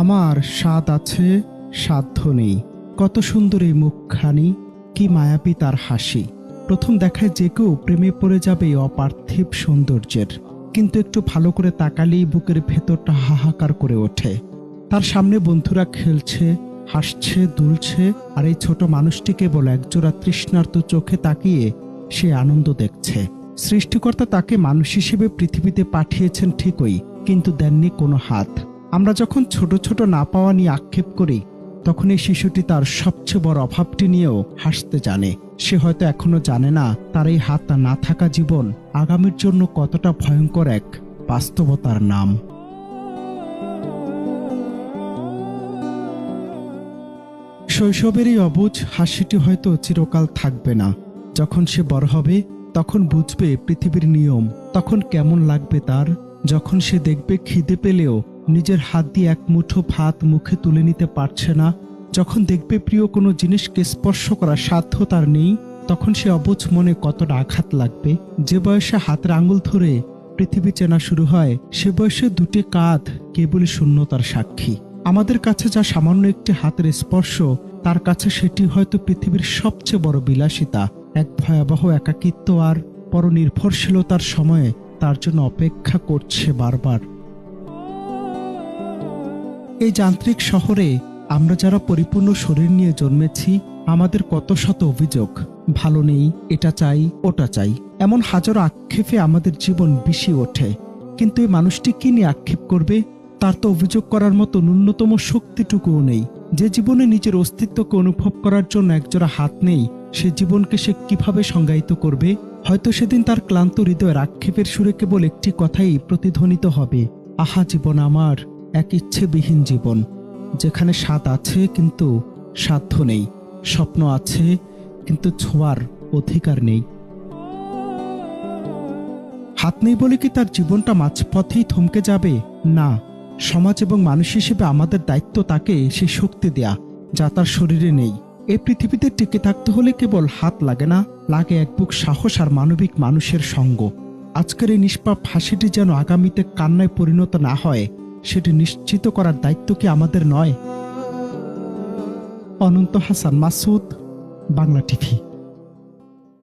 আমার স্বাদ আছে, সাধ্য নেই। কত সুন্দর এই মুখখানি, কি মায়াবী তার হাসি। প্রথম দেখায় যে কেউ প্রেমে পড়ে যাবে এই অপার্থিব সৌন্দর্যের, কিন্তু একটু ভালো করে তাকালেই বুকের ভেতরটা হাহাকার করে ওঠে। তার সামনে বন্ধুরা খেলছে, হাসছে, দুলছে, আর এই ছোট মানুষটি কেবল একজোড়া তৃষ্ণার্ত চোখে তাকিয়ে সে আনন্দ দেখছে। সৃষ্টিকর্তা তাকে মানুষ হিসেবে পৃথিবীতে পাঠিয়েছেন ঠিকই, কিন্তু দেননি কোনো হাত। আমরা যখন ছোট ছোট না পাওয়া নিয়ে আক্ষেপ করি, তখন এই শিশুটি তার সবচেয়ে বড় অভাবটি নিয়েও হাসতে জানে। সে হয়তো এখনো জানে না তার এই হাতটা না থাকা জীবন আগামীর জন্য কতটা ভয়ঙ্কর এক বাস্তবতার নাম। শৈশবের এই অবুঝ হাসিটি হয়তো চিরকাল থাকবে না। যখন সে বড় হবে তখন বুঝবে পৃথিবীর নিয়ম, তখন কেমন লাগবে তার। যখন সে দেখবে খিদে পেলেও নিজের হাত দিয়ে এক মুঠো ভাত মুখে তুলে নিতে পারছে না, যখন দেখবে প্রিয় কোনো জিনিসকে স্পর্শ করার সাধ্য তার নেই, তখন সে অবুঝ মনে কতটা আঘাত লাগবে। যে বয়সে হাতের আঙুল ধরে পৃথিবী চেনা শুরু হয়, সে বয়সে দুটি কাঁধ কেবলই শূন্যতার সাক্ষী। আমাদের কাছে যা সামান্য একটি হাতের স্পর্শ, তার কাছে সেটি হয়তো পৃথিবীর সবচেয়ে বড় বিলাসিতা। এক ভয়াবহ একাকিত্ব আর পরনির্ভরশীলতার সময়ে তার জন্য অপেক্ষা করছে বারবার। এই যান্ত্রিক শহরে আমরা যারা পরিপূর্ণ শরীর নিয়ে জন্মেছি, আমাদের কত শত অভিযোগ। ভালো নেই, এটা চাই, ওটা চাই, এমন হাজারো আক্ষেপে আমাদের জীবন বিষে ওঠে। কিন্তু এই মানুষটি কি নিয়ে আক্ষেপ করবে? তার তো অভিযোগ করার মতো ন্যূনতম শক্তিটুকুও নেই। যে জীবনে নিজের অস্তিত্বকে অনুভব করার জন্য একজোড়া হাত নেই, সে জীবনকে সে কিভাবে সংজ্ঞায়িত করবে? হয়তো সেদিন তার ক্লান্ত হৃদয়ের আক্ষেপের সুরে কেবল একটি কথাই প্রতিধ্বনিত হবে, আহা জীবন আমার, এক ইচ্ছেবিহীন জীবন, যেখানে স্বাদ আছে কিন্তু সাধ্য নেই, স্বপ্ন আছে কিন্তু ছোঁয়ার অধিকার নেই। হাত নেই বলে কি তার জীবনটা মাঝপথেই থমকে যাবে? না, সমাজ এবং মানুষ হিসেবে আমাদের দায়িত্ব তাকে সেই শক্তি দেয়া যা তার শরীরে নেই। এই পৃথিবীতে টিকে থাকতে হলে কেবল হাত লাগে না, লাগে এক বুক সাহস আর মানবিক মানুষের সঙ্গ। আজকের এই নিষ্পাপ হাসিটি যেন আগামীতে কান্নায় পরিণত না হয়, সেটি নিশ্চিত করার দায়িত্ব কি আমাদের নয়? অনন্ত হাসান মাসুদ, বাংলা টিভি।